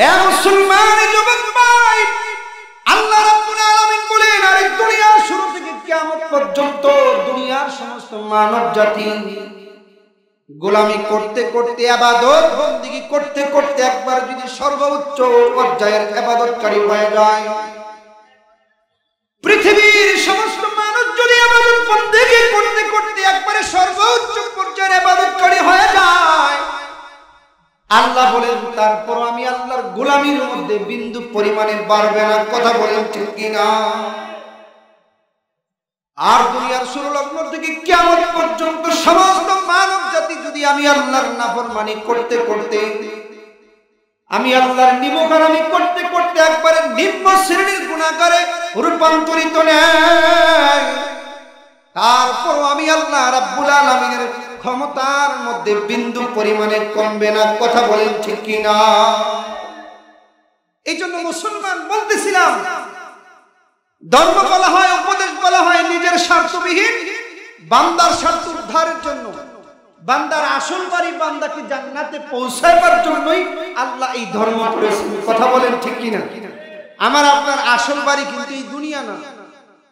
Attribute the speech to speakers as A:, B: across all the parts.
A: এ মুসলমান যুবক ভাই, আল্লাহ রাব্বুল আলামিন বলেন, আর এই দুনিয়ার শুরু থেকে কিয়ামত পর্যন্ত দুনিয়ার সমস্ত মানব জাতি গোলামি করতে করতে, ইবাদত বندگی করতে করতে একবার যদি সর্বোচ্চ পর্যায়ের ইবাদতকারী হয়ে যায়, পৃথিবীর সমস্ত মানুষ যদি ইবাদত বندگی করতে করতে একবারে সর্বোচ্চ পর্যায়ের ইবাদতকারী হয়ে যায়, আল্লাহ বলেন তারপর আমি আল্লাহর গোলামির মধ্যে বিন্দু পরিমাণে বাড়বে না। কথা বলেন ঠিক কিনা? আর দুনিয়ার শুরু লগ্ন থেকে কিয়ামত পর্যন্ত সমস্ত মানব জাতি যদি আমি আল্লাহর নাফরমানি করতে করতে, আমি আল্লাহর নিমকারামি করতে করতে একবারে নিম্ন শ্রেণীর গুনাহগারে রূপান্তরিত নেয়, তারপর আমি আল্লাহ রাব্বুল আলামিনের ক্ষমতার মধ্যে বিন্দু পরিমাণে কমবে না। কথা বলেন ঠিক কিনা? এই জন্য মুসলমান বলতেছিলাম, ধর্ম বলা হয়, উপদেশ বলা হয় নিজের স্বার্থবিহীন, বান্দার স্বার্থ উদ্ধারের জন্য। বান্দার আসল বাড়ি বান্দাকে জান্নাতে পৌঁছাবার জন্যই আল্লাহ এই ধর্ম করেছেন। কথা বলেন ঠিক কিনা? আমার আপনার আসল বাড়ি কিন্তু এই দুনিয়া না,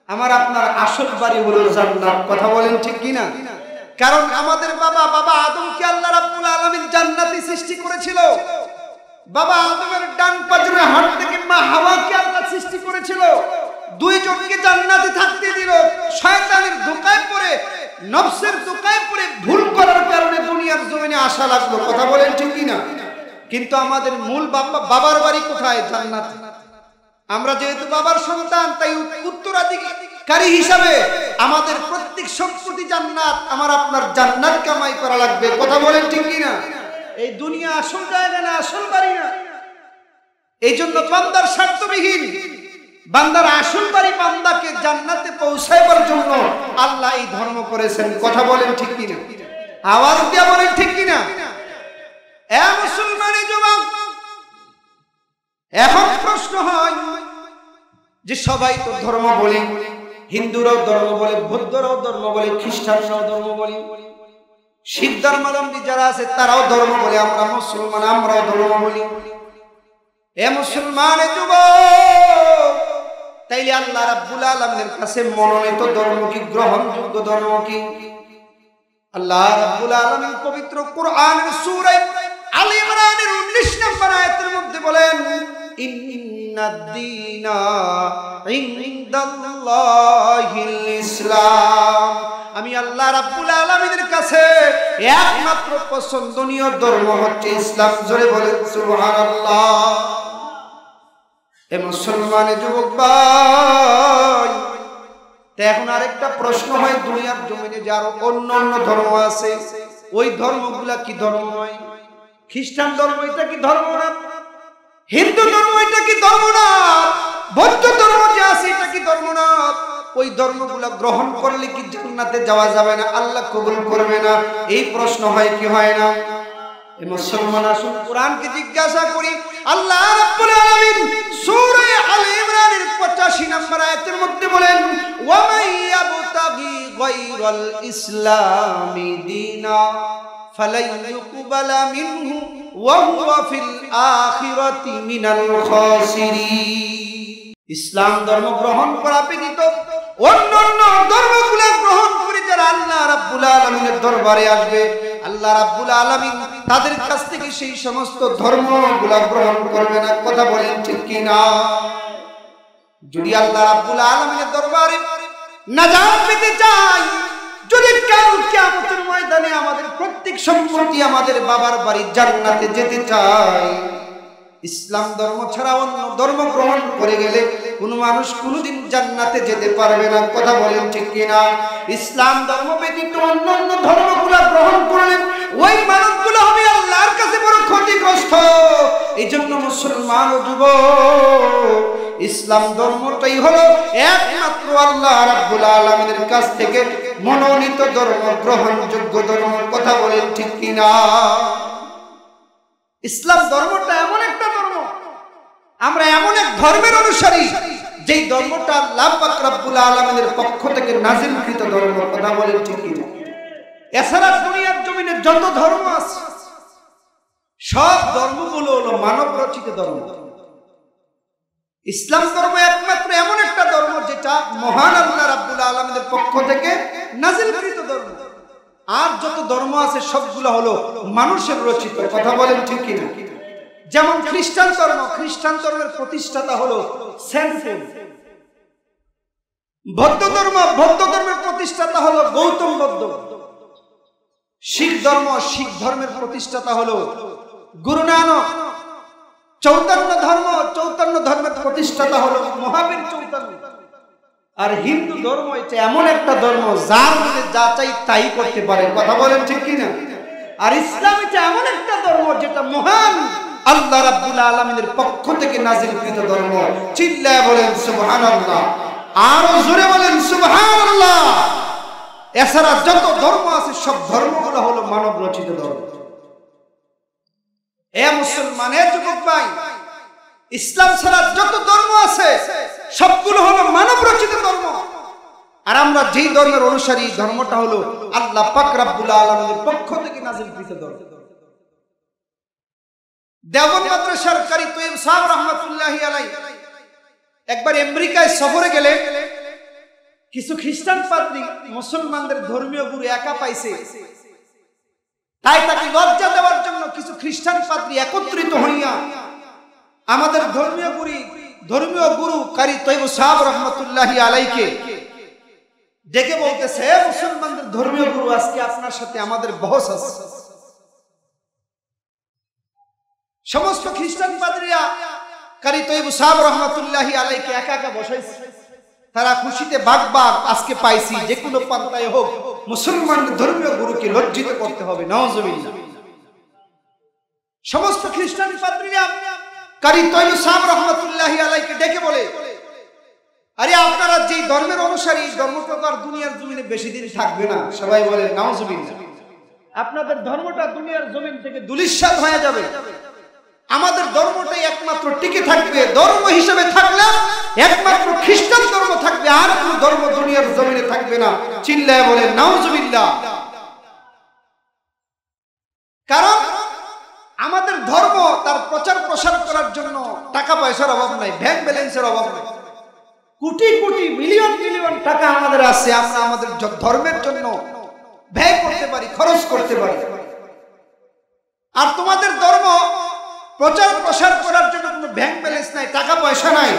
A: আমার আপনার আসল বাড়ি হলো জান্নাত। কথা বলেন ঠিক কিনা? কারণ আমাদের বাবা আদমকে আল্লাহ রাব্বুল আলামিন জান্নাতে সৃষ্টি করেছিল। বাবা আদমের ডান পাজরের হাড় থেকে মা হাওয়াকে আল্লাহ সৃষ্টি করেছিল। দুইজনকে জান্নাতে থাকতে দিল, শয়তানের ধোঁকায় পড়ে, নফসের ধোঁকায় পড়ে ভুল করার কারণে দুনিয়ার জমিনে আসা লাগলো। কথা বলেন ঠিক কিনা? কিন্তু আমাদের মূল বাবার বাড়ি কোথায়? জান্নাত। আমরা যেহেতু বাবার সন্তান, তাই উত্তরাধিকারী হিসাবে আমাদের প্রত্যেক সম্পত্তি জান্নাত, আমার আপনার জান্নাত কামাই করা লাগবে। কথা বলেন ঠিক কিনা? এই দুনিয়া আসল জায়গা না, আসল বাড়ি না। এই জন্য বান্দার স্বার্থবিহীন, বান্দার আসল বাড়ি বান্দাকে জান্নাতে পৌঁছাবার জন্য আল্লাহ এই ধর্ম করেছেন। কথা বলেন ঠিক কিনা? আওয়াজ দিয়ে বলেন ঠিক কিনা? এ মুসলমানি যুবক, এখন প্রশ্ন হয় যে সবাই তো ধর্ম বলে, হিন্দুরাও ধর্ম বলে, বৌদ্ধরাও ধর্ম বলে, খ্রিস্টানরাও ধর্ম বলে, শিখ ধর্মাবলম্বী যারা আছে তারাও ধর্ম বলে, আমরা মুসলমান আমরাও ধর্ম বলি। এ মুসলমান যুবক, তাইলে আল্লাহ রাব্বুল আলামিনের কাছে মনোনীত ধর্ম কি, গ্রহণযোগ্য ধর্ম কি? আল্লাহ রাব্বুল আলামিন পবিত্র কোরআনের সূরা আল ইমরানের 19 নম্বর আয়াতের মধ্যে বলেন, ইন্নাদ-দীনা ইনদাল্লাহিল ইসলাম। আমি আল্লাহ রাব্বুল আলামিনের কাছে একমাত্র পছন্দনীয় ধর্ম হচ্ছে ইসলাম। জোরে বলেন সুবহানাল্লাহ। এ মুসলমান যুবক ভাই, তো এখন আরেকটা প্রশ্ন হয়, দুনিয়ার জমিনে যে আরো অন্য অন্য ধর্ম আছে, ওই ধর্মগুলা কি ধর্ম নয়? খ্রিস্টান ধর্ম এটা কি ধর্ম না? হিন্দু ধর্ম এটা কি ধর্ম না? বৌদ্ধ ধর্ম যে আছে এটা কি ধর্ম না? ওই ধর্মগুলা গ্রহণ করলে কি জান্নাতে যাওয়া যাবে না? আল্লাহ কবুল করবে না? এই প্রশ্ন হয় কি হয় না? এই মুসলমান আসুন কোরআনকে জিজ্ঞাসা করি। আল্লাহ রাব্বুল আলামিন সূরা আল ইমরানের 85 নম্বর আয়াতের মধ্যে বলেন, ওয়া মাইয়াবতাগি গায়রাল ইসলামি দীনা ফালাই ইউকবালা মিনহু ওয়া হুয়া ফিল আখিরাতি মিনাল খাসিরিন। ইসলাম ধর্ম গ্রহণ করা ব্যতীত অন্যান্য ধর্মগুলো গ্রহণ করে যারা আল্লাহ রাব্বুল আলামিনের দরবারে আসবে, আল্লাহ রাব্বুল আলামিন তাদের কাছ থেকে সেই সমস্ত ধর্মগুলো গ্রহণ করবে না। কথা বলেন ঠিক কিনা? যদি আল্লাহ রাব্বুল আলামিনের দরবারে নাজাত পেতে চাই, যদি কাল কিয়ামতের ময়দানে আমাদের প্রত্যেক সম্পত্তি, আমাদের বাবার বাড়ি জান্নাতে যেতে চাই, ইসলাম ধর্ম ছাড়া অন্য ধর্ম গ্রহণ করে গেলে কোন মানুষ কোনদিন জান্নাতে যেতে পারবে না। কথা বলেন ঠিক কিনা? ইসলাম ধর্ম ব্যতীত অন্য অন্য ধর্মগুলো গ্রহণ করলে ওই মানুষগুলো হবে আল্লাহর কাছে বড় ক্ষতিগ্রস্ত। এই জন্য মুসলমান ও যুবক, ইসলাম ধর্মটাই হলো একমাত্র আল্লাহ রাব্বুল আলামিনের কাছ থেকে মনোনীত ধর্ম, গ্রহণযোগ্য ধর্ম। কথা বলেন ঠিক কিনা? ইসলাম ধর্মটা এমন একটা ধর্ম, আমরা এমন এক ধর্মের অনুসারী যেই ধর্মটা আল্লাহ পাক রব্বুল আলামিনের পক্ষ থেকে নাযিলকৃত ধর্ম। কথা বলেন ঠিক কিনা? এছাড়া দুনিয়ার জমিনে যত ধর্ম আছে, সব ধর্মগুলো হলো মানব রচিত ধর্ম। ইসলাম ধর্ম একমাত্র এমন একটা ধর্ম যেটা মহান আল্লাহ রাব্বুল আলামিনের পক্ষ থেকে নাজিলকৃত ধর্ম। আর যত ধর্ম আছে সবগুলো হলো মানুষের রচিত। কথা বলেন ঠিক কিনা? যেমন খ্রিস্টান ধর্ম, খ্রিস্টান ধর্মের প্রতিষ্ঠাতা হলো সেন্ট পল। বৌদ্ধ ধর্মের প্রতিষ্ঠাতা হলো গৌতম বুদ্ধ। শিখ ধর্মের প্রতিষ্ঠাতা হলো গুরু নানক। চৈতন্য ধর্মের প্রতিষ্ঠাতা হলো মহাবীর চৈতন্য। আর হিন্দু ধর্ম এটা এমন একটা ধর্ম যার মধ্যে যা চাই তাই করতে পারে। কথা বলেন ঠিক কিনা? আর ইসলাম এটা এমন একটা ধর্ম যেটা মহান আল্লাহ রাব্বুল আলামিনের পক্ষ থেকে নাজিলকৃত ধর্ম। চিল্লায় বলেন সুবহানাল্লাহ, আরো জোরে বলেন সুবহানাল্লাহ। এছাড়া যত ধর্ম আছে সব ধর্মগুলো হলো মানব রচিত ধর্ম। এ মুসলমানের যুবক ভাই, ইসলাম ছাড়া যত ধর্ম আছে সবগুলো হলো মানব রচিত ধর্ম। আর আমরা যেই ধর্মের অনুসারী, ধর্মটা হলো আল্লাহ পাক রব্বুল আলামিনের পক্ষ থেকে নাজিলকৃত ধর্ম। দেওবন্দ মাদ্রাসার কারি তৈয়ব সাহেব রাহমাতুল্লাহি আলাইহি একবার আমেরিকায় সফরে গেলে কিছু খ্রিস্টান পাদ্রী মুসলমানদের ধর্মীয় গুরু একা পাইছে, তাই তাকে লজ্জা দেওয়ার জন্য কিছু খ্রিস্টান পাদ্রী একত্রিত হইয়া আমাদের ধর্মীয় গুরু কারি তৈয়ব সাহেব রাহমাতুল্লাহি আলাইহিকে ডেকে বলতেছে, হে মুসলমানদের ধর্মীয় গুরু, আজকে আপনার সাথে আমাদের বহস আছে। সমস্ত খ্রিস্টান পাদ্রীরা কারি তৈয়ব সাহেব রাহমাতুল্লাহি আলাইহিকে একা একা বসাইছে। তারা খুশিতে বাগবাগ, আজকে পাইছি, যে কোনো পন্থায় হোক মুসলমান ধর্মীয় গুরুকে লজ্জিত করতে হবে। নাউজুবিল্লাহ। সমস্ত খ্রিস্টান পাদ্রীরা কারি তৈয়ব সাহেব রাহমাতুল্লাহি আলাইহিকে ডেকে বলে, আরে আপনারা যেই ধর্মের অনুসারী, ধর্মটা তো আর দুনিয়ার জমিনে বেশি দিন থাকবে না। সবাই বলে নাউজুবিল্লাহ। আপনাদের ধর্মটা দুনিয়ার জমিন থেকে ধূলিসাৎ হয়ে যাবে। আমাদের ধর্মটাই একমাত্র টিকে থাকবে। ধর্ম হিসেবে থাকলে একমাত্র খ্রিস্টান ধর্ম থাকবে, আর কোন ধর্ম দুনিয়ার জমিনে থাকবে না। চিল্লায় বলেন নাউজুবিল্লাহ। কারণ আমাদের ধর্ম তার প্রচার প্রসার করার জন্য টাকা পয়সার অভাব নাই, ব্যাংক ব্যালেন্সের অভাব নাই। কোটি কোটি মিলিয়ন মিলিয়ন টাকা আমাদের আছে, আমরা আমাদের ধর্মের জন্য ব্যয় করতে পারি, খরচ করতে পারি। আর তোমাদের ধর্ম প্রচার প্রসার করার জন্য কোনো ব্যাংক ব্যালেন্স নাই, টাকা পয়সা নাই।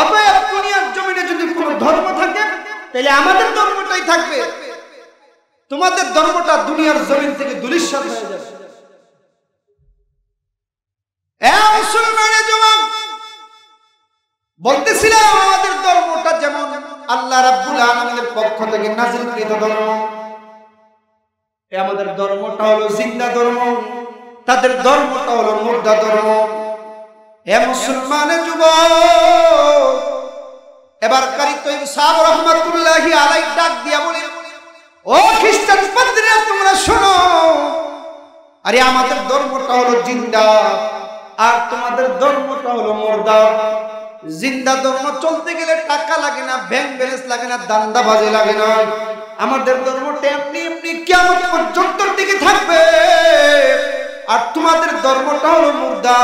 A: অতএব দুনিয়ার জমিনে যদি কোনো ধর্ম থাকে তাহলে আমাদের ধর্মটাই থাকবে। তোমাদের ধর্মটা দুনিয়ার জমিন থেকে ধূলিসাৎ হয়ে যাবে। মুসলমানের জবাব বলতেছিলাম, আমাদের ধর্মটা যেমন আল্লাহ রাব্বুল আলামিনের পক্ষ থেকে নাজিলকৃত ধর্ম, আমাদের ধর্মটা হলো জিন্দা ধর্ম, তাদের ধর্মটা হলো মুর্দা ধর্ম। হে মুসলমানের যুবক, এবার কারি তৈয়ব সাহেব রাহমাতুল্লাহি আলাইহি ডাক দিয়া বলে, ও খ্রিস্টান পাদ্রীরা তোমরা শোনো, আরে আমাদের ধর্মটা হলো জিন্দা আর তোমাদের ধর্মটা হলো মুর্দা। জিন্দা ধর্ম চলতে গেলে টাকা লাগে না, ব্যাংক ব্যালেন্স লাগে না, দান্দাবাজি লাগে না। আমাদের ধর্মটা এমনি এমনি কিয়ামত পর্যন্ত টিকে থাকবে। আর তোমাদের ধর্মটা হলো মুর্দা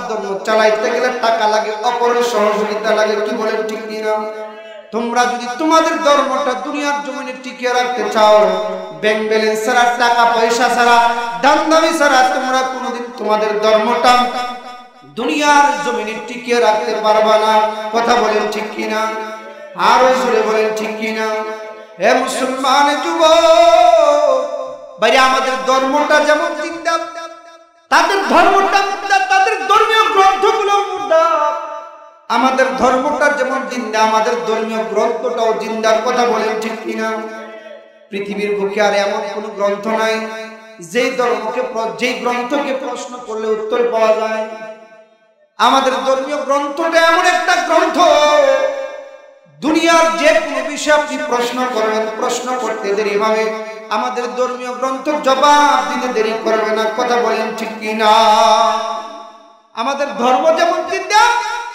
A: ধর্ম, চালাইতে গেলে টাকা লাগে, অপরের সহযোগিতা লাগে। কি বলেন ঠিক কিনা? তোমরা যদি তোমাদের ধর্মটা দুনিয়ার জমিনে টিকিয়ে রাখতে চাও, ব্যাংক ব্যালেন্স ছাড়া, টাকা পয়সা ছাড়া, দান্দামি ছাড়া তোমরা কোনোদিন তোমাদের ধর্মটা দুনিয়ার জমিনে টিকিয়ে রাখতে পারবা না। কথা বলেন ঠিক কিনা? আরো জোরে বলেন ঠিক কিনা? হে মুসলমান যুবক ভাইরা, আমাদের ধর্মটা যেমন জিন্দা, তাদের ধর্মটা মুর্দা, তাদের ধর্মীয় গ্রন্থগুলো মুর্দা। আমাদের ধর্মটা যেমন জিন্দা, আমাদের ধর্মীয় গ্রন্থটাও জিন্দা। কথা বলেন ঠিক কিনা? পৃথিবীর বুকে আর এমন কোন গ্রন্থ নাই যেই গ্রন্থকে প্রশ্ন করলে উত্তর পাওয়া যায়। আমাদের ধর্মীয় গ্রন্থটা এমন একটা গ্রন্থ, দুনিয়ার যে কোনো বিষয়ে আপনি প্রশ্ন করবেন, প্রশ্ন করতে দেরি হবে, আমাদের ধর্মীয় গ্রন্থ জবাব দিতে দেরি করবে না। কথা বলেন ঠিক কিনা? আমাদের ধর্ম যেমন জিন্দা,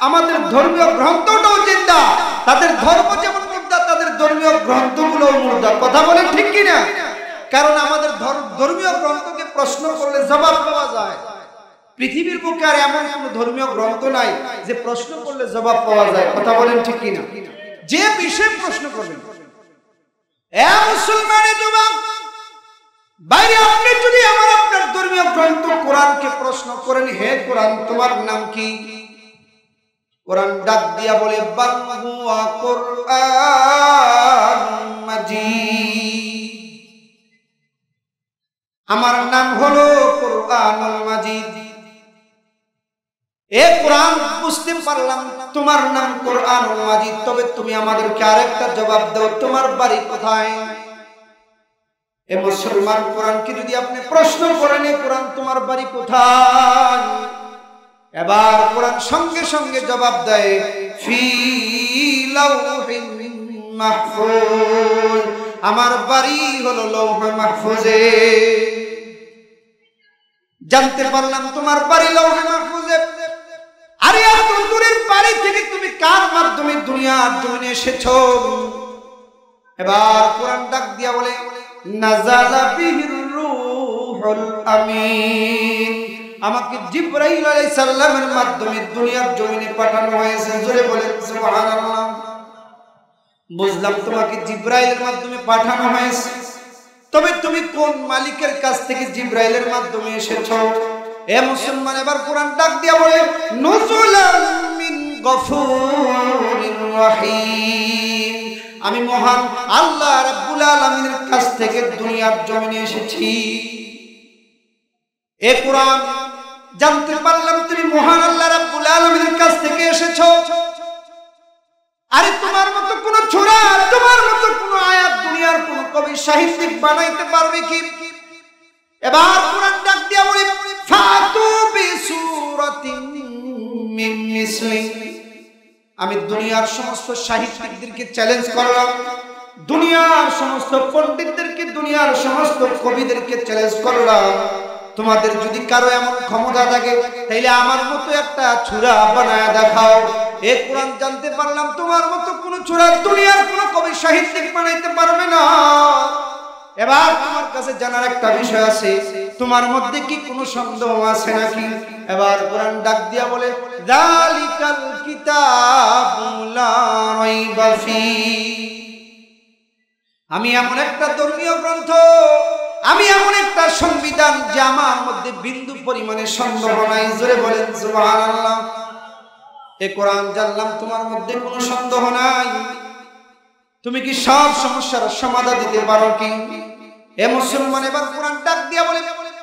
A: আমাদের ধর্মীয় গ্রন্থটাও জিন্দা। তাদের ধর্ম যেমন মুর্দা, তাদের ধর্মীয় গ্রন্থগুলোও মুর্দা। কথা বলেন ঠিক কিনা? কারণ আমাদের ধর্মীয় গ্রন্থকে প্রশ্ন করলে জবাব পাওয়া যায়, পৃথিবীর বুকে আর এমন কোন ধর্মীয় গ্রন্থ নাই যে প্রশ্ন করলে জবাব পাওয়া যায়। কথা বলেন ঠিক কিনা? যে বিষয়ে প্রশ্ন করবেন, এ মুসলমানের যুবক বাইরে, আপনি যদি আপনার ধর্মীয় গ্রন্থ কোরআনকে প্রশ্ন করেন, হে কোরআন তোমার নাম কি? কোরআন ডাক দিয়া বলে বাল হুয়া কুরআন মাজিদ, আমার নাম হলো কুরআনুল মাজিদ। এ কোরআন, বুঝতে পারলাম তোমার নাম কুরআনুল মাজিদ, তবে তুমি আমাদেরকে আরেকটা জবাব দাও, তোমার বাড়ি কোথায়? এ মুসলমান, কোরআনকে যদি আপনি প্রশ্ন করেন কোরআন তোমার বাড়ি কোথায়, এবার কোরআন সঙ্গে সঙ্গে জবাব দেয় ফি লাউহিন মাহফুজ, আমার বাড়ি হলো লৌহে মাহফুজে। জানতে পারলাম তোমার বাড়ি লৌহে মাহফুজে। আরে এত দূরের বাড়ি থেকে তুমি কার মাধ্যমে দুনিয়ার জমিনে এসেছো? এবার কোরআন ডাক দিয়া বলে নাযালা বিহির রূহুল আমিন, আমাকে জিবরাইল আলাইহিস সালামের মাধ্যমে দুনিয়ার জমিনে পাঠানো হয়েছে। জোরে বলেন সুবহানাল্লাহ। বুঝলাম তোমাকে জিবরাইলের মাধ্যমে পাঠানো হয়েছে, তবে তুমি কোন মালিকের কাছ থেকে জিবরাইলের মাধ্যমে এসেছো? এ মুসলমান, এবার কোরআন ডাক দিয়া বলে নুজুলাম মিন গফুরির রহিম, আমি মহান আল্লাহ রাব্বুল আলামিনের কাছ থেকে দুনিয়ার জমিনে এসেছি। এ কোরআন, জানতে পারলাম তুমি মহান আল্লাহ রাব্বুল আলামিনের কাছ থেকে এসেছো। আরে তোমার মতো কোন ছোরা, তোমার মতো কোন আয়াত দুনিয়ার কোন কবি সাহিত্যিক বানাইতে পারবে কি? এবার কোরআন ডাক দিয়া বলে ফাতু বিসূরাতিন মিন মিসলি, আমি দুনিয়ার সমস্ত সাহিত্যিকদেরকে চ্যালেঞ্জ করলাম, দুনিয়ার সমস্ত পণ্ডিতদেরকে, দুনিয়ার সমস্ত কবিদেরকে চ্যালেঞ্জ করলাম, তোমাদের যদি কারো এমন ক্ষমতা থাকে তাইলে আমার মতো একটা সূরা বানায়া দেখাও। এই কোরআন, জানতে পারলাম তোমার মতো কোন সূরা দুনিয়ার কোন কবি সাহিত্যিক বানাইতে পারবে না। এবার তোমার কাছে জানার একটা বিষয় আছে, তোমার মধ্যে কি কোনো সন্দেহ আছে নাকি? এবার কোরআন ডাক দিয়া বলে যালিকাল কিতাবু লা রাইবা ফি, আমি এমন একটা ধর্মীয় গ্রন্থ, আমি এমন একটা সংবিধান যে আমার মধ্যে বিন্দু পরিমাণে সন্দেহ নাই। জোরে বলেন সুবহানাল্লাহ। এ কোরআন জানলাম তোমার মধ্যে কোনো সন্দেহ নাই, তুমি কি সব সমস্যার সমাধান দিতে পারো কি? এ মুসলমান, এবার কোরআন ডাক দিয়া বলে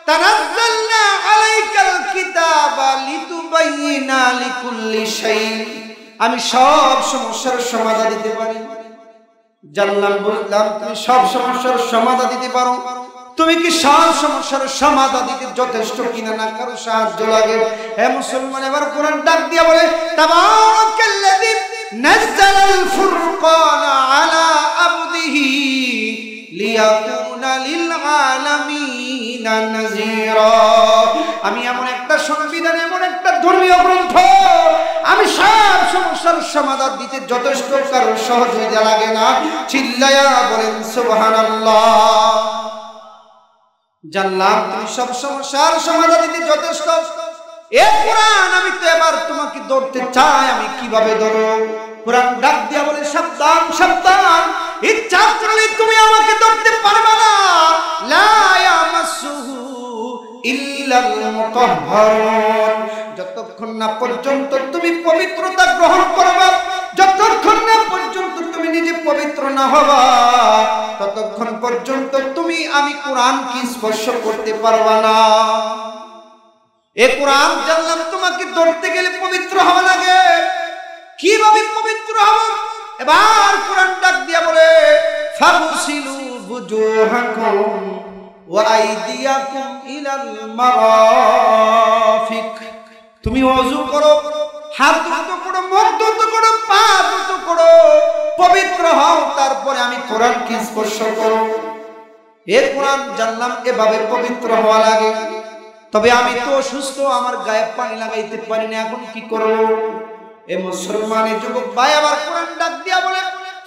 A: তানাজ্জালনা আলাইকাল কিতাবা লিতুবাইয়িনা লিকুল্লি শাই, আমি সব সমস্যার সমাধান দিতে পারি। জানলাম, বুঝলাম তুমি সব সমস্যার সমাধান দিতে পারো, তুমি কি সব সমস্যার সমাধান দিতে যথেষ্ট কিনা, না কারো সাহায্য লাগে? হে মুসলমান, এবার কোরআন ডাক দিয়া বলে তাবারাকাল্লাযী নাযালাল ফুরকানা আলা আবদিহি লিয়াকুনা লিল আলামিনা নাযীরা, আমি এমন একটা সংবিধান, এমন একটা ধর্মীয় গ্রন্থ, আমি সব সমস্যার সমাধান দিতে যথেষ্ট, কারো সহযোগিতা লাগে না। চিল্লায়া বলেন সুবহানাল্লাহ। জানলাম তুমি সব সমস্যার সমাধান দিতে যথেষ্ট। এ কোরআন, আমি তো এবার তোমাকে ধরতে চাই, আমি কিভাবে ধরো? কোরআন ডাক দিয়া বলে সাবধান সাবধান, ইচ্ছা করলে তুমি আমাকে ধরতে পারবে না। লা ইয়ামাসসুহু ইল্লাল মুতাহহারুন, যতক্ষণ না পর্যন্ত তুমি পবিত্রতা গ্রহণ করবে, যতক্ষণ না পর্যন্ত তুমি নিজে পবিত্র না হবা, ততক্ষণ পর্যন্ত তুমি আমি কোরআনকে স্পর্শ করতে পারবা না। এ কোরআন জানলাম তোমাকে ধরতে গেলে পবিত্র হওয়া লাগে। কিভাবে পবিত্র হব? এবার কোরআন ডাক দিয়া বলে ফাগসিলু বুজুহাকুম ওয়া আইদিয়াকুম ইলাল মারাফিক, তুমি ওযু করো, হাত ধুতে করো, মুখ ধুতে করো, পা ধুতে করো, পবিত্র হও, তারপরে আমি কোরআনকে স্পর্শ করো। এ কোরআন জানলাম এভাবে পবিত্র হওয়া লাগে। তবে আমি তো অসুস্থ, আমার গায়ে পানি লাগাইতে পারি না, এখন কি করব? এ মুসলমানের যুবক ভাই, আবার কোরআন ডাক দিয়া বলে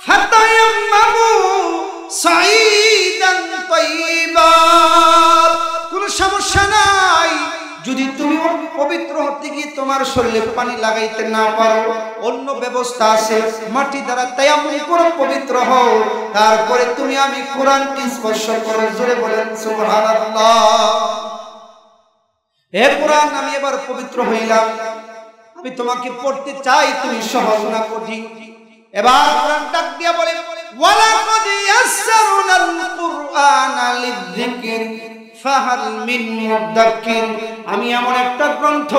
A: ফাতায়াম্মামু সাঈদান তাইয়্যিবা, কোনো সমস্যা নাই, যদি তুমি পবিত্র হতে গিয়ে তোমার শরীরে পানি লাগাইতে না পারো, অন্য ব্যবস্থা আছে, মাটি দ্বারা তায়াম্মুম করে পবিত্র হও, তারপরে তুমি আমি কোরআনকে স্পর্শ করো। জোরে বলেন সুবহানাল্লাহ। হে কোরআন, আমি এবার পবিত্র হইলাম, আমি তোমাকে পড়তে চাই, তুমি সহজ না কঠিন। এবার কোরআন ডাক দিয়া বলে ওয়ালাকাদ ইয়াসসারনাল কুরআনা লিযিকর ফাহাল মিন মুদাক্কির। আমি এমন একটা গ্রন্থ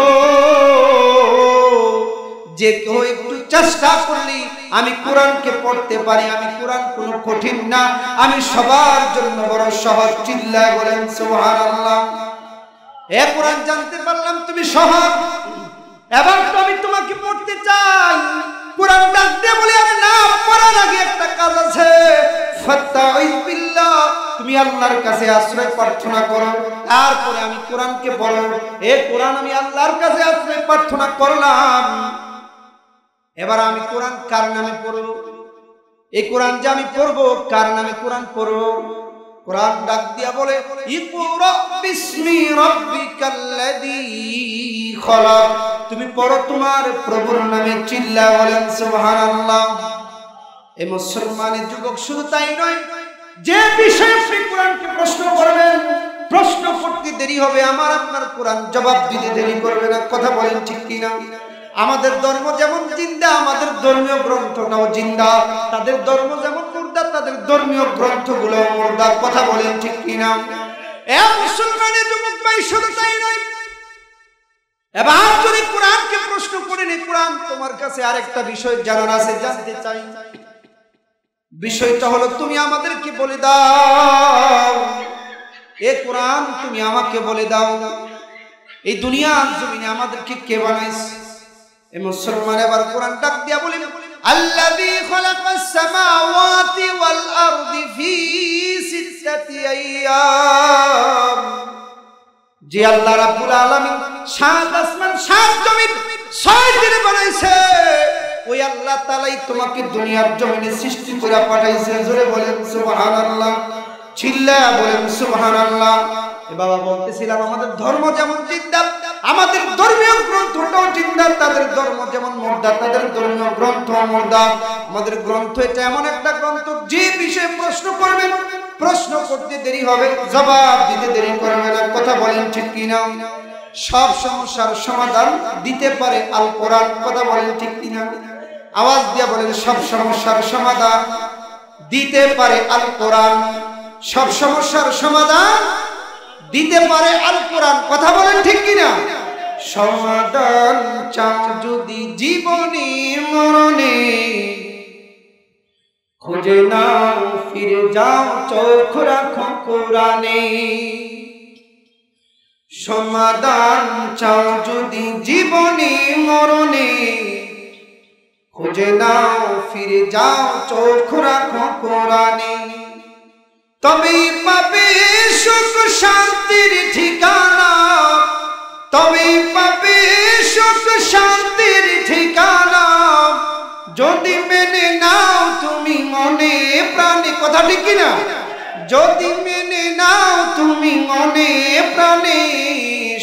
A: যে কেউ একটু চেষ্টা করলে আমি কোরআনকে পড়তে পারি। আমি কোরআন কোনো কঠিন না, আমি সবার জন্য বড় সহজ। চিল্লায় বলেন সুবহানাল্লাহ। এ কোরআন জানতে পারলাম তুমি সহজ, এবার তো আমি তোমাকে পড়তে চাই। কোরআন ডাক দিয়ে বলে আরে না, পড়ার আগে একটা কাজ আছে। ফাস্তাইজ বিল্লাহ, তুমি আল্লাহর কাছে আশ্রয় প্রার্থনা করো, তারপরে আমি কোরআনকে পড়ো। এ কোরআন আমি আল্লাহর কাছে আশ্রয় প্রার্থনা করলাম, এবার আমি কোরআন কার নামে পড়ব? এই কোরআন যে আমি পড়ব, কার নামে কোরআন পড়ব? কোরআন ডাক দিয়া বলে ইকরা বিসমি রাব্বিকাল্লাযী খলাক। তুমি পড়ো তোমার প্রভুর নামে। চিল্লা বলেন সুবহানাল্লাহ। এই মুসলমানের যুবক শুধু তাই নয়, যে বিষয়ে আপনি কোরআনকে প্রশ্ন করবেন, প্রশ্ন করতে দেরি হবে, আমার আপনার কোরআন জবাব দিতে দেরি করবে না। কথা বলেন ঠিক কিনা? আমাদের ধর্ম যেমন জিন্দা, আমাদের ধর্মীয় গ্রন্থটাও জিন্দা। তাদের ধর্ম যেমন মুর্দা, তাদের ধর্মীয় গ্রন্থগুলো মুর্দা। কথা বলেন ঠিক কিনা? এ মুসলমানের যুবক ভাই, শুধু তাই নয়, এবার যদি কোরআনকে প্রশ্ন করে নি, কোরআন তোমার কাছে আরেকটা বিষয় জানার আছে, জানতে চাই। বিষয়টা হলো তুমি আমাদেরকে বলে দাও, এ কোরআন তুমি আমাকে বলে দাও, এই দুনিয়ার জমিনে আমাদেরকে কে বানাইছে? এই মুসলমান এবার কোরআন ডাক দিয়া বলেন আল্লাযী খালাকাস সামাওয়াতি ওয়াল আরদি ফি সিত্তাতি আইয়াম। যে আল্লাহ রাব্বুল আলামিন সাত আসমান সাত জমিন 6 দিনে বানাইছে, ওই আল্লাহ তাআলাই তোমাকে দুনিয়ার জমিনে সৃষ্টি করে পাঠাইছে। জোরে বলেন সুবহানাল্লাহ। চিল্লায়া বলেন সুবহানাল্লাহ। এ বাবা বলতেছিলাম, আমাদের ধর্ম যেমন জিন্দা, আমাদের ধর্মীয় গ্রন্থটাও জিন্দা। তাদের ধর্ম যেমন মুর্দা, তাদের ধর্মীয় গ্রন্থ মুর্দা। আমাদের গ্রন্থ এটা এমন একটা গ্রন্থ, যে বিষয়ে প্রশ্ন করবেন, প্রশ্ন করতে দেরি হবে, জবাব দিতে দেরি করবে না। কথা বলেন ঠিক কিনা? সব সমস্যার সমাধান দিতে পারে আল কোরআন। কথা বলেন ঠিক কিনা? আওয়াজ দিয়ে বলেন, সব সমস্যার সমাধান দিতে পারে আল কোরআন। সব সমস্যার সমাধান দিতে পারে আল কোরআন। কথা বলেন ঠিক কিনা? সমাধান চাও যদি জীবনে মরণে, খুঁজে নাও ফিরে যাও চোখ রাখো কোরআনে। সমাধান চাও যদি জীবনে মরণে, খুঁজে নাও ফিরে যাও চোখ রাখো কোরআনে। তবেই পাবে সুখ শান্তির ঠিকানা, তবেই পাবে সুখ শান্তির ঠিকানা, যদি মেনে নাও তুমি মনে প্রাণে। কথা ঠিক কিনা? যদি মেনে নাও তুমি মনে প্রাণে।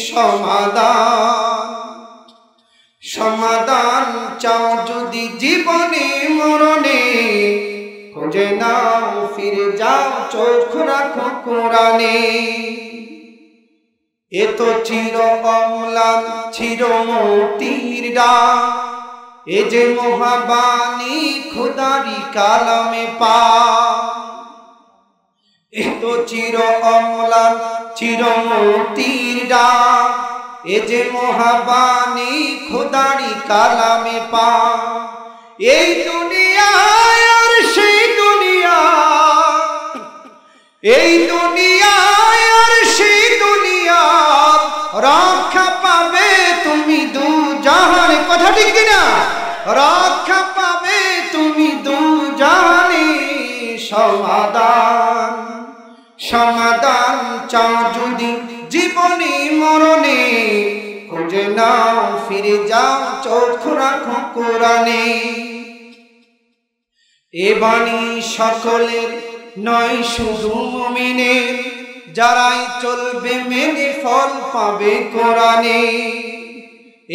A: সমাধান, সমাধান চাও যদি জীবনে মরণে, খুঁজে নাও ফিরে যাও চোখ রাখো কোরআনে। এ তো চির অম্লান চির মতির ডাক, এ যে মহাবাণী খোদারি কালামে পাক। এ তো চির অম্লান চির মতির ডাক, এ যে মহাবাণী খোদারি কালামে পাক। এই দুনিয়ায় আর সেই দুনিয়া, এই দুনিয়ায় আর সেই দুনিয়া, রক্ষা পাবে তুমি দু জাহানে। কথা ঠিক কিনা? রক্ষা পাবে তুমি দু জাহানে। সমাধান, সমাধান চাও যদি জীবনে মরণে, খুঁজে নাও ফিরে যাও চোখ রাখো কোরআনে। এ বাণী সকলের নয় শুধু মুমিনের, যারাই চলবে মেনে ফল পাবে কোরআনে।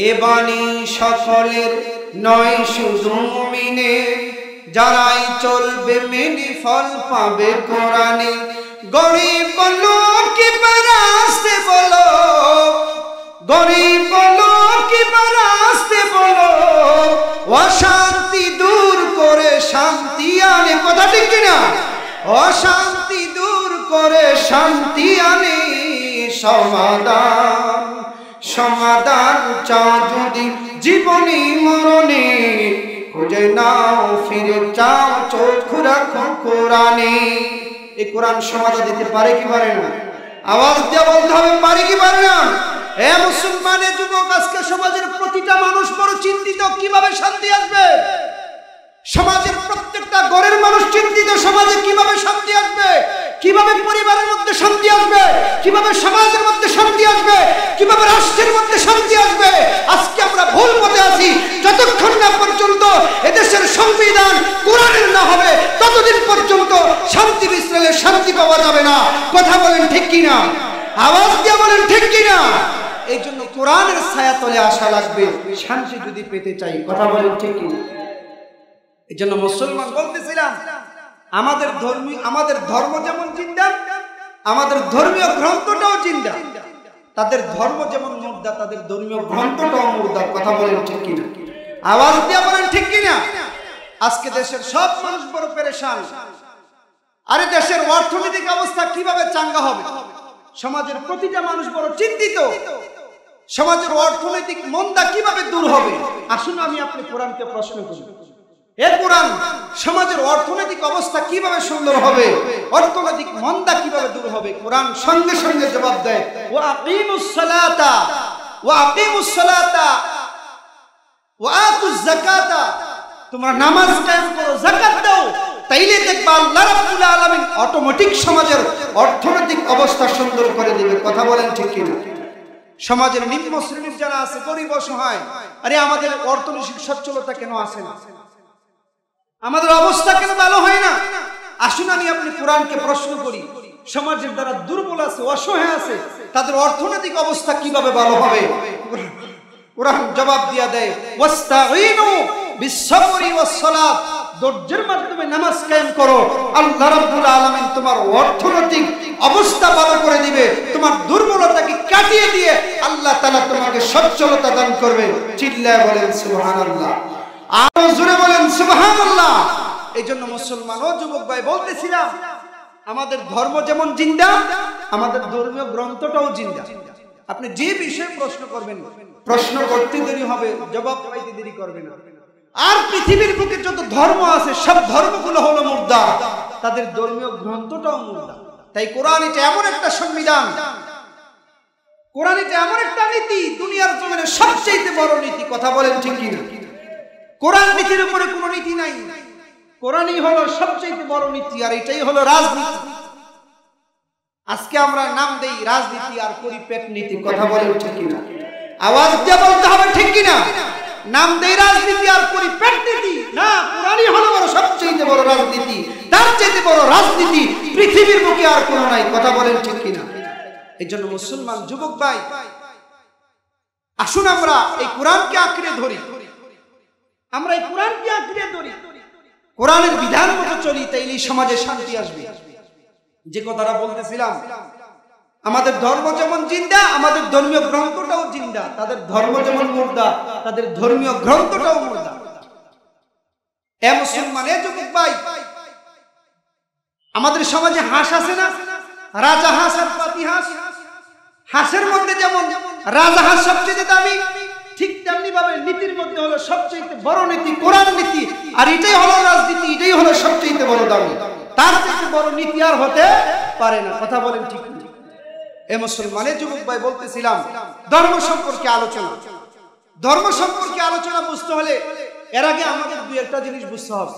A: এ বাণী সকলের নয় শুধু মুমিনের, যারাই চলবে মেনে ফল পাবে কোরআনে। গরিব বলো কি রাস্তে বলো, গরিব বলো কি রাস্তে বলো, অশান্তি দূর করে শান্তি আনে। কথা ঠিক কিনা? অশান্তি দূর করে শান্তি আনে। সমাধান সমাধান চাও যদি জীবনী মরণে, খুঁজে নাও ফিরে চাও চোখ রাখো কোরআনে। এই কোরআন সমাধান দিতে পারে কি পারে না? আওয়াজ দিয়ে বলতে হবে, পারে কি পারে না? এ মুসলমানের যুবক, আজকে সমাজের প্রতিটা মানুষ বড় চিন্তিত, কিভাবে শান্তি আসবে। সমাজের প্রত্যেকটা ঘরের মানুষ চিন্তিত, সমাজে কিভাবে শান্তি আসবে, কিভাবে পরিবারের মধ্যে শান্তি আসবে, কিভাবে সমাজের মধ্যে শান্তি আসবে, কিভাবে রাষ্ট্রের মধ্যে শান্তি আসবে। আজকে আমরা ভুল পথে আছি। যতক্ষণ না পর্যন্ত এদেশের সংবিধান কোরআনের না হবে, ততদিন পর্যন্ত শান্তি বিস্তারে শান্তি পাওয়া যাবে না। কথা বলেন ঠিক কিনা? আওয়াজ দিয়ে বলেন ঠিক কিনা? এই জন্য কোরআনের ছায়া তলে আসা লাগবে শান্তি যদি পেতে চাই। কথা বলেন ঠিক কিনা? এই জন্য মুসলমান বলতেছিলাম, আমাদের ধর্ম যেমন জিন্দা, আমাদের ধর্মীয় গ্রন্থটাও জিন্দা। তাদের ধর্ম যেমন মুর্দা, তাদের ধর্মীয় গ্রন্থটাও মুর্দা। কথা বলেন ঠিক কিনা? আওয়াজ দিয়ে বলেন ঠিক কিনা? আজকে দেশের সব মানুষ বড় পেরেশান। আরে দেশের অর্থনৈতিক অবস্থা কিভাবে চাঙ্গা হবে? সমাজের প্রতিটা মানুষ বড় চিন্তিত, সমাজের অর্থনৈতিক মন্দা কিভাবে দূর হবে। আসুন আমি আপনি কোরআনকে প্রশ্ন করি, এ কোরআন সমাজের অর্থনৈতিক অবস্থা কিভাবে সুন্দর হবে, অর্থনৈতিক মন্দা কিভাবে দূর হবে? কোরআন সঙ্গে সঙ্গে জবাব দেয়, ওয়া আকিমুস সালাতা ওয়া আকিমুস সালাতা ওয়া আতুজ যাকাতা। তোমরা নামাজ কায়েম করো, যাকাত দাও, তাইলে দেখবা আল্লাহ রাব্বুল আলামিন অটোমেটিক সমাজের অর্থনৈতিক অবস্থা সুন্দর করে দিবে। কথা বলেন ঠিক কিনা? সমাজের নিম্ন শ্রেণীর যারা আছে, গরিব অসহায়, আরে আমাদের অর্থনৈতিক সচ্ছলতা কেন আসে না? আমাদের অবস্থা কেন ভালো হয় না? আসুন আমি আপনি কোরআনকে প্রশ্ন করি, সমাজের দ্বারা দুর্বল আছে, অসহায় আছে, তাদের অর্থনৈতিক অবস্থা কিভাবে ভালো হবে? কোরআন জবাব দিয়া দেয়, ওয়াস্তাঈনু বিস-সাবরি ওয়াস-সালাত। ধৈর্যের মাধ্যমে নামাজ কায়েম করো, আল্লাহ রাব্বুল আলামিন তোমার অর্থনৈতিক অবস্থা ভালো করে দিবে। তোমার দুর্বলতাকে কাটিয়ে দিয়ে আল্লাহ তাআলা তোমাকে সচ্ছলতা দান করবে। চিল্লায় বলেন সুবহানাল্লাহ, আরো জোরে বলেন সুবহানাল্লাহ। এই জন্য মুসলমান ও যুবক ভাই বলতেছিলাম, আমাদের ধর্ম যেমন জিন্দা, আমাদের ধর্মীয় গ্রন্থটাও জিন্দা। আপনি যে বিষয়ে প্রশ্ন করবেন, প্রশ্ন করতে দেরি হবে, জবাব পাইতে দেরি করবে না। আর পৃথিবীর বুকে যত ধর্ম আছে, সব ধর্মগুলো হলো মুর্দা, তাদের ধর্মীয় গ্রন্থটাও মুর্দা। তাই কোরআন এটা এমন একটা সংবিধান, কোরআন এটা এমন একটা নীতি, দুনিয়ার জমিনে সবচেয়ে বড় নীতি। কথা বলেন ঠিক কিনা? কোরআন নীতির উপরে কোনো নীতি নাই, কোরআনই হলো সবচেয়ে বড় নীতি, আর এটাই হলো রাজনীতি। আজকে আমরা নাম দেই রাজনীতি আর করি পেট নীতি। কথা বলেন ঠিক কিনা? আওয়াজ দিয়ে বলতে হবে ঠিক কিনা? নাম দেই রাজনীতি আর করি পেট নীতি না, কোরআনই হলো বড় সবচেয়ে বড় রাজনীতি। তার চেয়ে বড় রাজনীতি পৃথিবীর বুকে আর কোনো নাই। কথা বলেন ঠিক কিনা? এই জন্য মুসলমান যুবক ভাই, আসুন আমরা এই কোরআনকে আঁকড়ে ধরি, আমরা এই কোরআনকে আঁকড়ে ধরি, কোরআনের বিধান মতো চলি, তাইলেই সমাজে শান্তি আসবে। যে কথাটা বলতেছিলাম, আমাদের ধর্ম যেমন জিন্দা, আমাদের ধর্মীয় গ্রন্থটাও জিন্দা। তাদের ধর্ম যেমন মুর্দা, তাদের ধর্মীয় গ্রন্থটাও মুর্দা। এ মুসলমান, এ যুবক ভাই, আমাদের সমাজে হাঁস আছে না, রাজা হাঁস আর পাতি হাঁস। হাঁসের মধ্যে যেমন রাজা হাঁস সবচেয়ে দামি, ঠিক তেমনি ভাবে নীতির মধ্যে হলো সবচেয়ে বড় নীতি কোরআন নীতি, আর এটাই হলো রাজনীতি, এটাই হলো সবচেয়ে বড় দামি। তার থেকে বড় নীতি আর হতে পারে না। কথা বলেন ঠিক না? এ মুসলমানের যুবক ভাই বলতেছিলাম, ধর্ম সম্পর্কে আলোচনা, ধর্ম সম্পর্কে আলোচনা বুঝতে হলে এর আগে আমাদের দুই একটা জিনিস বুঝতে হবে।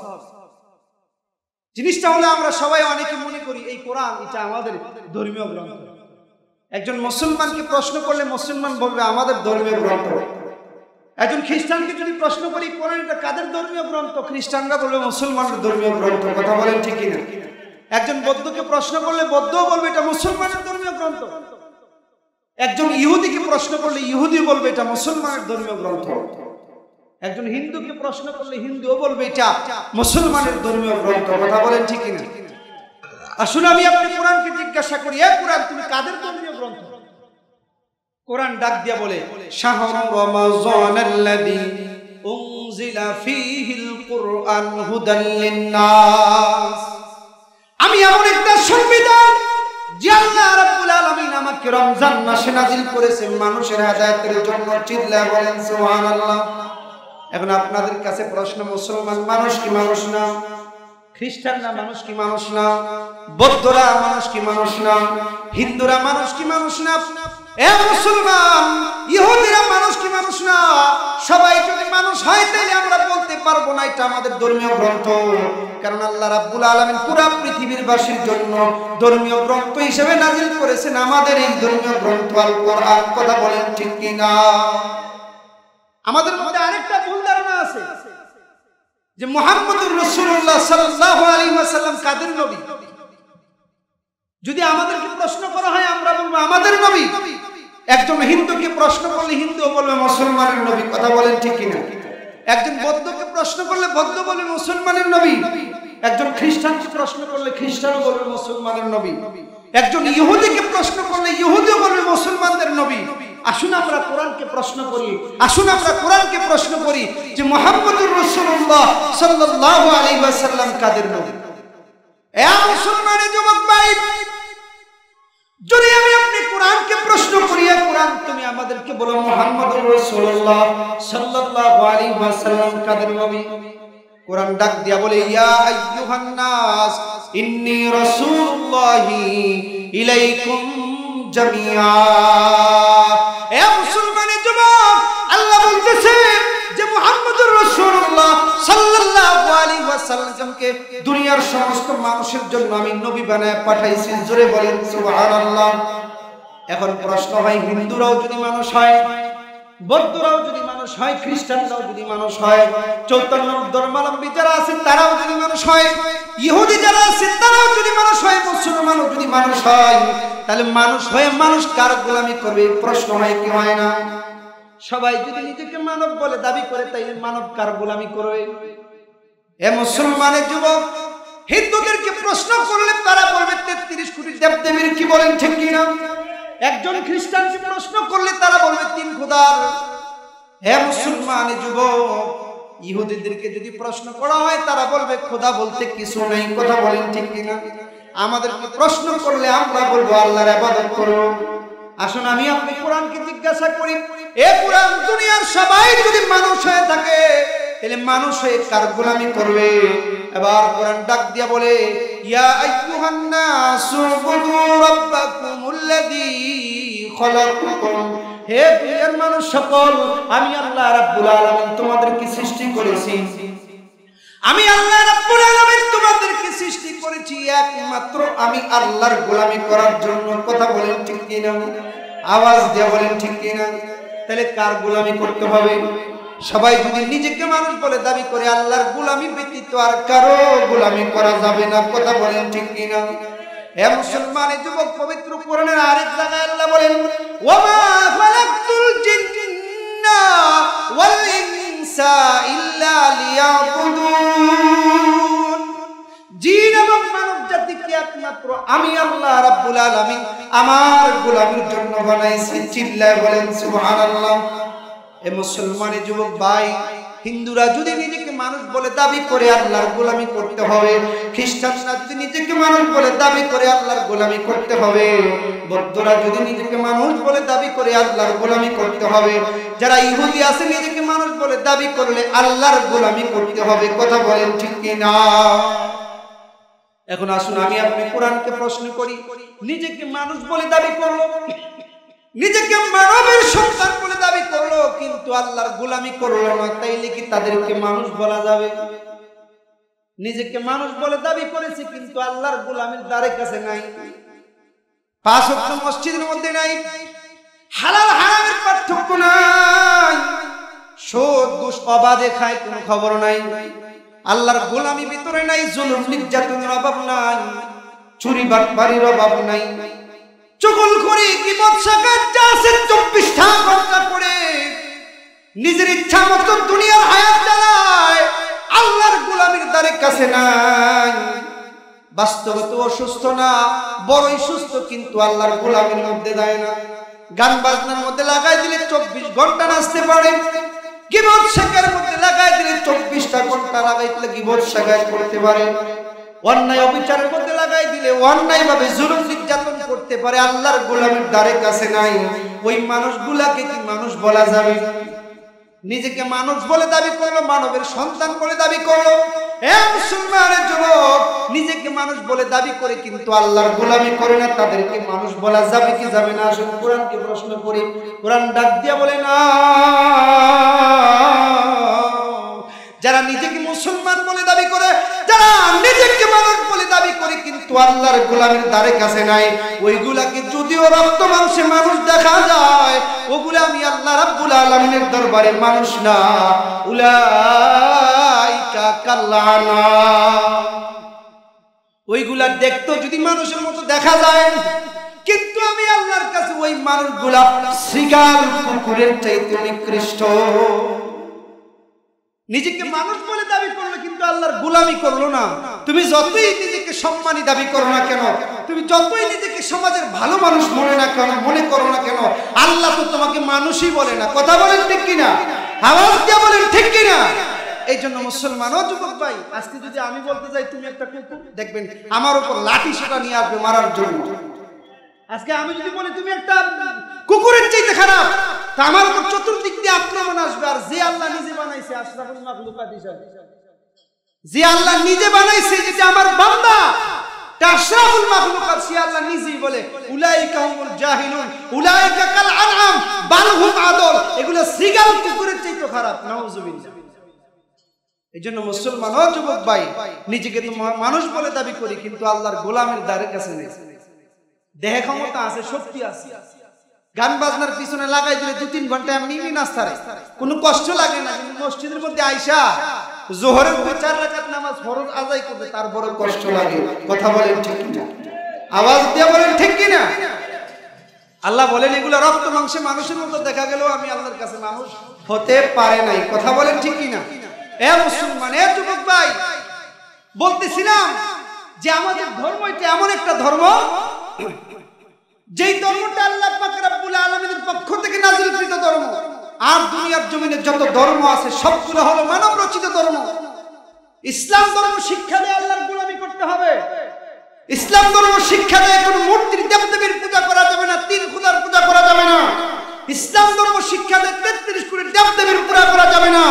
A: জিনিসটা হলো, আমরা সবাই অনেকে মনে করি এই কোরআন এটা আমাদের ধর্মীয় গ্রন্থ। একজন মুসলমানকে প্রশ্ন করলে মুসলমান বলবে আমাদের ধর্মীয় গ্রন্থ। একজন খ্রিস্টানকে যদি প্রশ্ন করি কোরআন এটা কাদের ধর্মীয় গ্রন্থ, খ্রিস্টানরা বলবে মুসলমানের ধর্মীয় গ্রন্থ। কথা বলেন ঠিক কিনা? একজন বৌদ্ধকে প্রশ্ন করলে বৌদ্ধও বলবে এটা মুসলমানের ধর্মীয় গ্রন্থ, একজন ইহুদিকে প্রশ্ন করলে ইহুদিও বলবে এটা মুসলমানের ধর্মীয় গ্রন্থ, একজন হিন্দুকে প্রশ্ন করলে হিন্দুও বলবে এটা মুসলমানের ধর্মীয় গ্রন্থ। কথা বলেন ঠিক কিনা? আসুন আমি আপনি কোরআনকে জিজ্ঞাসা করি, এ কোরআন তুমি কাদের ধর্মীয় গ্রন্থ? কোরআন ডাক দিয়া বলে শাহরু রমাযানাল্লাযী উনজিলা ফীহিল কুরআন হুদাল লিন-নাস। আমি এমন একটা সংবিধান যে আল্লাহ রাব্বুল আলামিন আমাকে রমজান মাসে নাজিল করেছেন মানুষের হেদায়েতের জন্য। চিল্লায়ে বলেন সুবহানাল্লাহ। এখন আপনাদের কাছে প্রশ্ন, মুসলমান মানুষ কি মানুষ না? খ্রিস্টানরা মানুষ কি মানুষ না? বৌদ্ধরা মানুষ কি মানুষ না? হিন্দুরা মানুষ কি মানুষ না? এ মুসলমান, ইহুদিরা মানুষ কি মানুষ না? সবাই যদি মানুষ হয় তাহলে আমরা বলতে পারবো না এটা আমাদের ধর্মীয় গ্রন্থ, কারণ আল্লাহ রাব্বুল আলামিন পুরো পৃথিবীর বাসীর জন্য ধর্মীয় গ্রন্থ হিসেবে নাজিল করেছেন আমাদের এই ধর্মীয় গ্রন্থ আল কোরআন। কথা বলেন ঠিক কি না? আমাদের মধ্যে আরেকটা ভুল ধারণা আছে যে মুহাম্মদুর রাসূলুল্লাহ সাল্লাল্লাহু আলাইহি ওয়াসাল্লাম কাদের নবী। যদি আমাদেরকে প্রশ্ন করা হয় আমরা বলবো আমাদের নবী। একজন হিন্দুকে প্রশ্ন করলে হিন্দুও বলবে মুসলমানের নবী। কথা বলেন ঠিক কিনা? একজন বৌদ্ধকে প্রশ্ন করলে বৌদ্ধ বলবে মুসলমানের নবী, একজন খ্রিস্টানকে প্রশ্ন করলে খ্রিস্টানও বলবে মুসলমানের নবী, একজন ইহুদিকে প্রশ্ন করলে ইহুদিও বলবে মুসলমানদের নবী। আসুন আমরা কোরআনকে প্রশ্ন করি, আসুন আমরা কোরআনকে প্রশ্ন করি যে মুহাম্মদুর রাসূলুল্লাহ সাল্লাল্লাহু আলাইহি ওয়াসাল্লাম কাদের নবী। এ মুসলমানের যুবক ভাই, যদি আমি আপনি কোরআনকে প্রশ্ন করি, কোরআন তুমি আমাদেরকে বলো মুহাম্মদুর রাসূলুল্লাহ সাল্লাল্লাহু আলাইহি ওয়াসাল্লাম কাদের নবী। কোরআন ডাক দিয়া বলে ইয়া আইয়ুহান নাস ইন্নী রাসূলুল্লাহি ইলাইকুম জামিআ। এ মুসলমানের যুবক, আল্লাহ বলতেছে যে মুহাম্মদুর রাসূলুল্লাহ সাল্লাল্লাহু আলাইহি ওয়াসাল্লামকে দুনিয়ার সমস্ত মানুষের জন্য আমি নবী বানায় পাঠাইছি। জোরে বলেন সুবহানাল্লাহ। এখন প্রশ্ন হয়, হিন্দুরাও যদি মানুষ হয়, বৌদ্ধরাও যদি মানুষ হয়, খ্রিস্টানরাও যদি মানুষ হয়, চৈতন্য ধর্মাবলম্বী যারা আছেন তারাও যদি মানুষ হয়, ইহুদি যারা আছেন তারাও যদি মানুষ হয়, মুসলমানও যদি মানুষ হয়, তাহলে মানুষ হয়ে মানুষ কার গোলামি করবে? প্রশ্ন হয় কি হয় না? সবাই যদি নিজেকে মানব বলে দাবি করে তাইলে মানব কার গোলামি করবে? এ মুসলমানের যুবক, হিন্দুদেরকে প্রশ্ন করলে তারা বলবে 33 কোটি দেবদেবীর। কি বলেন ঠিক কিনা? একজন খ্রিস্টানকে প্রশ্ন করলে তারা বলবে 3 খোদার। হে মুসলমানের যুবক, ইহুদিদেরকে যদি প্রশ্ন করা হয় তারা বলবে খোদা বলতে কিছু নেই। কথা বলেন ঠিক কিনা? আমাদেরকে প্রশ্ন করলে আমরা বলবো আল্লাহর ইবাদত করো। আসুন আমি আপনি কোরআনকে জিজ্ঞাসা করি, এ কোরআন দুনিয়ার সবাই যদি মানুষ হয়ে থাকে তাহলে মানুষ হয়ে কার গোলামি করবে? এবার কোরআন ডাক দিয়া বলে ইয়া আইয়ুহান নাসু উবুদু রাব্বাকুমুল্লাযী খালাকাকুম। হে দুনিয়ার মানুষ সকল, আমি আল্লাহ রাব্বুল আলামিন তোমাদেরকে সৃষ্টি করেছি। আমি আল্লাহ রাব্বুল আলামিন তোমাদেরকে সৃষ্টি করেছি একমাত্র আমি আল্লাহর গোলামি করার জন্য। কথা বলেন ঠিক কিনা? আওয়াজ দিয়ে বলেন ঠিক কিনা? তাহলে কার গোলামি করতে হবে? সবাই যদি নিজেকে মানুষ বলে দাবি করে আল্লাহর গোলামি ব্যতীত আর কারো গোলামি করা যাবে না। কথা বলেন ঠিক কিনা? হে মুসলমানের যুবক, পবিত্র কোরআনের আরেক জায়গায় আল্লাহ বলেন ওয়ামা খালাকতুল জিন্না ওয়াল ইনসা ইল্লা লিয়াবুদুন। জিন এবং মানব জাতিকে একমাত্র আমি আল্লাহ রাব্বুল আলামিন আমার গোলামির জন্য বানাইছি। চিল্লায় বলেন সুবহানাল্লাহ। এ মুসলমানের যুবক ভাই, হিন্দুরা যদি নিজেকে মানুষ বলে দাবি করে আল্লাহর গোলামি করতে হবে, খ্রিস্টানরা যদি নিজেকে মানুষ বলে দাবি করে আল্লাহর গোলামি করতে হবে, বৌদ্ধরা যদি নিজেকে মানুষ বলে দাবি করে আল্লাহর গোলামি করতে হবে, যারা ইহুদি আছে নিজেকে মানুষ বলে দাবি করলে আল্লাহর গোলামি করতে হবে। কথা বলেন ঠিক কি না? এখন আসুন আমি আপনি কোরআনকে প্রশ্ন করি, নিজেকে মানুষ বলে দাবি করলো, নিজেকে মানবের সন্তান বলে দাবি করলো, কিন্তু আল্লাহর গোলামি করলো না, তাইলে কি তাদেরকে মানুষ বলা যাবে? নিজেকে মানুষ বলে দাবি করেছে কিন্তু আল্লাহর গোলামির দ্বারে কাছে নাই, 5 ওয়াক্ত মসজিদের মধ্যে নাই, হালাল হারামের পার্থক্য নাই, সুদ ঘুষ অবাধে খায় কোনো খবর নাই, আল্লাহর গোলামি ভিতরে নাই, জুলুম নির্যাতনের অভাব নাই, চুরি বাটপারির অভাব নাই, চুগলখড়ি গীবত শাকাত যা আছে 24টা ঘন্টা করে নিজের ইচ্ছা মতো দুনিয়ার হায়াত চালায়, আল্লাহর গোলামির দ্বারে কাছে নাই। বাস্তবে তো অসুস্থ না, বড়ই সুস্থ, কিন্তু আল্লাহর গোলামির মধ্যে দেয় না। গান বাজনার মধ্যে লাগাই দিলে 24 ঘন্টা নাচতে পারে, গীবত শাকার মধ্যে লাগাই দিলে 24টা ঘন্টা লাগাই দিলে গীবত শাকাত করতে পারে, অন্যায় অবিচারের মধ্যে লাগাই দিলে অন্যায় ভাবে জুলুম নির্যাতন করতে পারে। আল্লাহর গোলামের দ্বারে কাছে নাই। ওই মানুষগুলাকে কি মানুষ বলা যাবে? নিজেকে মানুষ বলে দাবি করলো, মানবের সন্তান বলে দাবি করলো। এ মুসলমানের যুবক, নিজেকে মানুষ বলে দাবি করে কিন্তু আল্লাহর গোলামি করে না, তাদেরকে মানুষ বলা যাবে কি যাবে না? আসুন কোরআনকে প্রশ্ন করি। কোরআন ডাক দিয়া বলে না, যারা নিজেকে মুসলমান বলে দাবি করে, যারা নিজেকে মানুষ বলে দাবি করে কিন্তু আল্লাহর গোলামের দ্বারে কাছে নাই, ওইগুলাকে যদিও রক্ত মাংসে মানুষ দেখা যায়, ওগুলা আমি আল্লাহ রাব্বুল আলামিনের দরবারে মানুষ না। উলাইকা কাল্লানা, ওইগুলা দেখতো যদি মানুষের মতো দেখা যায়, কিন্তু আমি আল্লাহর কাছে ওই মানুষগুলা শৃগাল কুকুরের চাইতে নিকৃষ্ট। নিজেকে মানুষ বলে দাবি করলো কিন্তু আল্লাহর গোলামি করলো না। তুমি যতই নিজেকে সম্মানী দাবি করো না কেন, তুমি যতই নিজেকে সমাজের ভালো মানুষ মনে করো না কেন, আল্লাহ তো তোমাকে মানুষই বলে না। কথা বলেন ঠিক কিনা? আওয়াজ দিয়ে বলেন ঠিক কিনা? এই জন্য মুসলমান ও যুবক ভাই, আজকে যদি আমি বলতে যাই তুমি একটা কুকুর, দেখবেন আমার উপর লাঠি সেটা নিয়ে আসবে মারার জন্য। আজকে আমি যদি বলি তুমি একটা কুকুরের চাইতে খারাপ, তা আমার উপর চতুর্দিক দিয়ে আক্রমণ আসবে। আর যে আল্লাহ নিজে বানাইছে আশরাফুল মাখলুকাত হিসাবে, যে আল্লাহ নিজে বানাইছে, যেটা আমার বান্দা আশরাফুল মাখলুকাত, সে আল্লাহ নিজেই বলে উলাইকা হুমুল জাহিলুন উলাইকা কাল আনআম বাল হুম আদল, এগুলো শৃগাল কুকুরের চাইতে খারাপ। নাউজুবিল্লাহ। এই জন্য মুসলমান ও যুবক ভাই, নিজেকে তো মানুষ বলে দাবি করি কিন্তু আল্লাহর গোলামের দ্বারে কাছে নেই। দেহে ক্ষমতা আছে, শক্তি আছে, গান বাজনার পিছনে লাগাই দিলে 2-3 ঘন্টা এমনি নাস্তারে কোনো কষ্ট লাগে না। কিন্তু মসজিদের মধ্যে আইসা জোহরের 4 রাকাত নামাজ ফরজ আদায় করতে তার বড় কষ্ট লাগে। কথা বলেন ঠিক কিনা? আওয়াজ দিয়ে বলেন ঠিক কিনা? আল্লাহ বলেন এগুলো রক্ত মাংসে মানুষের মতো দেখা গেলেও আমি আল্লাহর কাছে মানুষ হতে পারে নাই। কথা বলেন ঠিক কিনা? এ মুসলমান, এ যুবক ভাই, বলতেছিলাম যে আমাদের ধর্ম এটা এমন একটা ধর্ম, যেই ধর্মটা আল্লাহ পাক রব্বুল আলামিনের পক্ষ থেকে নাযিলকৃত ধর্ম। আর দুনিয়ার জমিনে যত ধর্ম আছে সবগুলো হলো মানব রচিত ধর্ম। ইসলাম ধর্ম শিক্ষা দেয় আল্লাহর গোলামি করতে হবে। ইসলাম ধর্ম শিক্ষা দেয় কোনো মূর্তির দেবদেবীর পূজা করা যাবে না, তিন খোদার পূজা করা যাবে না। ইসলাম ধর্ম শিক্ষা দেয় 33 কোটি দেবদেবীর পূজা করা যাবে না।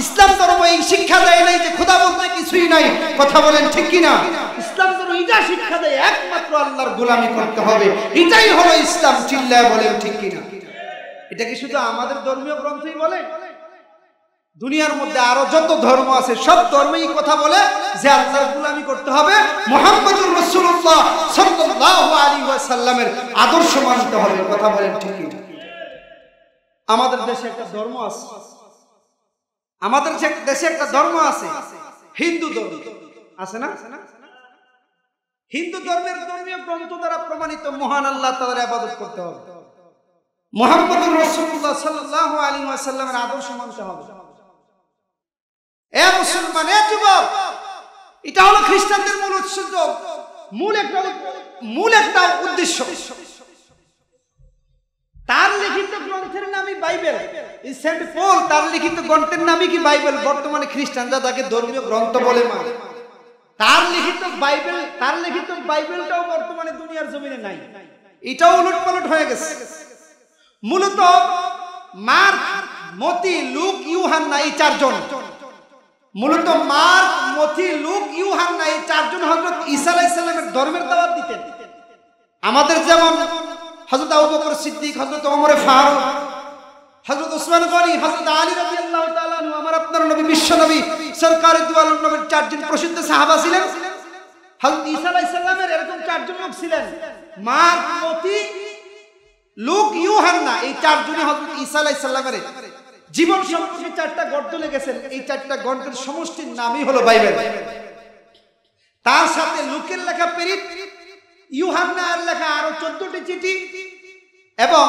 A: ইসলাম ধর্ম এই শিক্ষা দেয় নাই যে খোদা বলতে কিছুই নাই। কথা বলেন ঠিক কিনা? ইসলাম ধর্ম এটা শিক্ষা দেয় একমাত্র আল্লাহর গোলামি করতে হবে। এটাই হলো ইসলাম। চিল্লায় বলেন ঠিক কিনা? এটা কি শুধু আমাদের ধর্মীয় গ্রন্থই বলে? দুনিয়ার মধ্যে আরো যত ধর্ম আছে সব ধর্মই কথা বলে যে আল্লাহর গোলামি করতে হবে, মুহাম্মদুর রাসূলুল্লাহ সাল্লাল্লাহু আলাইহি ওয়াসাল্লামের আদর্শ মানতে হবে। কথা বলেন ঠিক কিনা? আমাদের দেশে একটা ধর্ম আছে, আমাদের দেশে একটা ধর্ম আছে, হিন্দু ধর্ম আছে না? হিন্দু ধর্মের ধর্মীয় গ্রন্থ দ্বারা প্রমাণিত মহান আল্লাহ তাআলার ইবাদত করতে হবে, মুহাম্মদুর রাসূলুল্লাহ সাল্লাল্লাহু আলাইহি ওয়াসাল্লামের আদর্শ মানতে হবে। এ মুসলমান, এ যুবক, এটা হলো খ্রিস্টানদের মূল উদ্দেশ্য, মূল একটা উদ্দেশ্য। তার লিখিত গ্রন্থের নামই বাইবেল। এই সেন্ট পল তার লিখিত গ্রন্থের নামই কি বাইবেল। বর্তমানে খ্রিস্টানরা তাকে ধর্মীয় গ্রন্থ বলে মানে। তার লিখিত বাইবেলটাও বর্তমানে দুনিয়ার জমিনে নাই, এটাও উলটপালট হয়ে গেছে। মূলত মার্ক, মতি, লুক, ইউহান্না এই 4 জন, মূলত মার্ক, মতি, লুক, ইউহান্না এই 4 জন হযরত ঈসা আলাইহিস সালামের ধর্মের দাওয়াত দিতেন। আমাদের যেমন হযরত আবু বকর সিদ্দিক, হযরত ওমর ফারুক, হযরত ওসমান গনি, হযরত আলী রাদিয়াল্লাহু তাআলা আনহু, আমার আপনার নবী, বিশ্ব নবী সরকারে দু আলম নবীর 4 জন প্রসিদ্ধ সাহাবা ছিলেন। হযরত ঈসা আলাইহিস সালামের এরকম 4 জন লোক ছিলেন, মার্ক, মতি, লুক, ইউহান্না এই 4 জনই হযরত ঈসা আলাইহিস সালামের জীবন সম্পর্কে 4টা গ্রন্থ লিখেছেন। এই 4টা গ্রন্থের সমষ্টির নামই হলো বাইবেল। তার সাথে লুকের লেখা প্রেরিত, ইউহান্নার লেখা আরো 14টি চিঠি এবং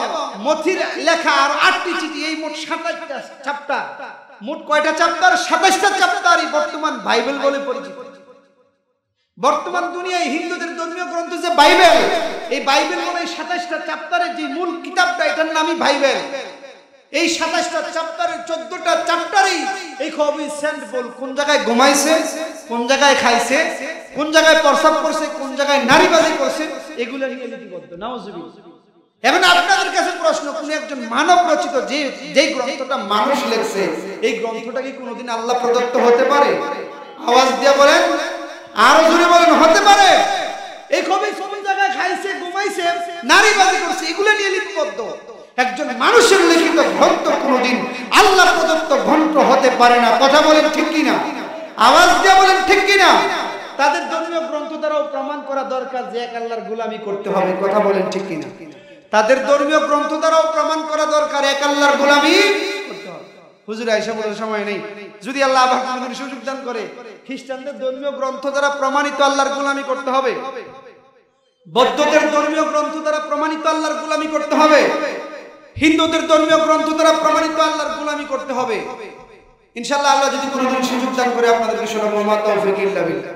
A: মথির লেখা আরো 8টি চিঠি, এই মোট 27টা চ্যাপ্টার। মোট কয়টা চ্যাপ্টার? 27টা চ্যাপ্টারই বর্তমান বাইবেল বলে পরিচিত। বর্তমান দুনিয়ায় হিন্দুদের ধর্মীয় গ্রন্থ যে বাইবেল, এই বাইবেল বলে 27টা চ্যাপ্টারের যে মূল কিতাবটা, এটার নামই বাইবেল। এই 27টা চ্যাপ্টারের 14টা চ্যাপ্টারই এই কবি সেন্ট পল কোন জায়গায় ঘুমাইছে, কোন জায়গায় খাইছে, কোন জায়গায় প্রস্রাব করছে, কোন জায়গায় নারীবাজি করছে, এগুলো নিয়ে লিপিবদ্ধ। নাউজুবিল্লাহ। এখন আপনাদের কাছে প্রশ্ন, কোন একজন মানব রচিত যে গ্রন্থটা মানুষ লিখছে, এই গ্রন্থটা কি কোনোদিন আল্লাহ প্রদত্ত হতে পারে? আওয়াজ দিয়ে বলেন, আরো জোরে বলেন, হতে পারে? এই কবি কোন জায়গায় খাইছে, ঘুমাইছে, নারীবাজি করছে, এগুলো নিয়ে লিপিবদ্ধ। একজন মানুষের লিখিত গ্রন্থ কোনোদিন আল্লাহ প্রদত্ত গ্রন্থ হতে পারে না। কথা বলেন ঠিক কিনা? আওয়াজ দিয়ে বলেন ঠিক কিনা? তাদের ধর্মীয় গ্রন্থ দ্বারাও প্রমাণ করা দরকার যে এক আল্লাহর গোলামি করতে হবে। কথা বলেন ঠিক কিনা? তাদের ধর্মীয় গ্রন্থ দ্বারাও প্রমাণ করা দরকার এক আল্লাহর গোলামি করতে হবে। হুজুর আয়েশা বলার সময় নেই, যদি আল্লাহ আবার কোনদিন সুযোগ দান করে, খ্রিস্টানদের ধর্মীয় গ্রন্থ দ্বারা প্রমাণিত আল্লাহর গোলামি করতে হবে, বৌদ্ধদের ধর্মীয় গ্রন্থ দ্বারা প্রমাণিত আল্লাহর গোলামি করতে হবে, হিন্দুদের ধর্মীয় গ্রন্থ দ্বারা প্রমাণিত আল্লাহর গোলামি করতে হবে। ইনশাআল্লাহ আল্লাহ যদি কোনদিন সুযোগ দান করে আপনাদেরকে শোনাবো। মা তাওফীক ইল্লা বিল্লাহ।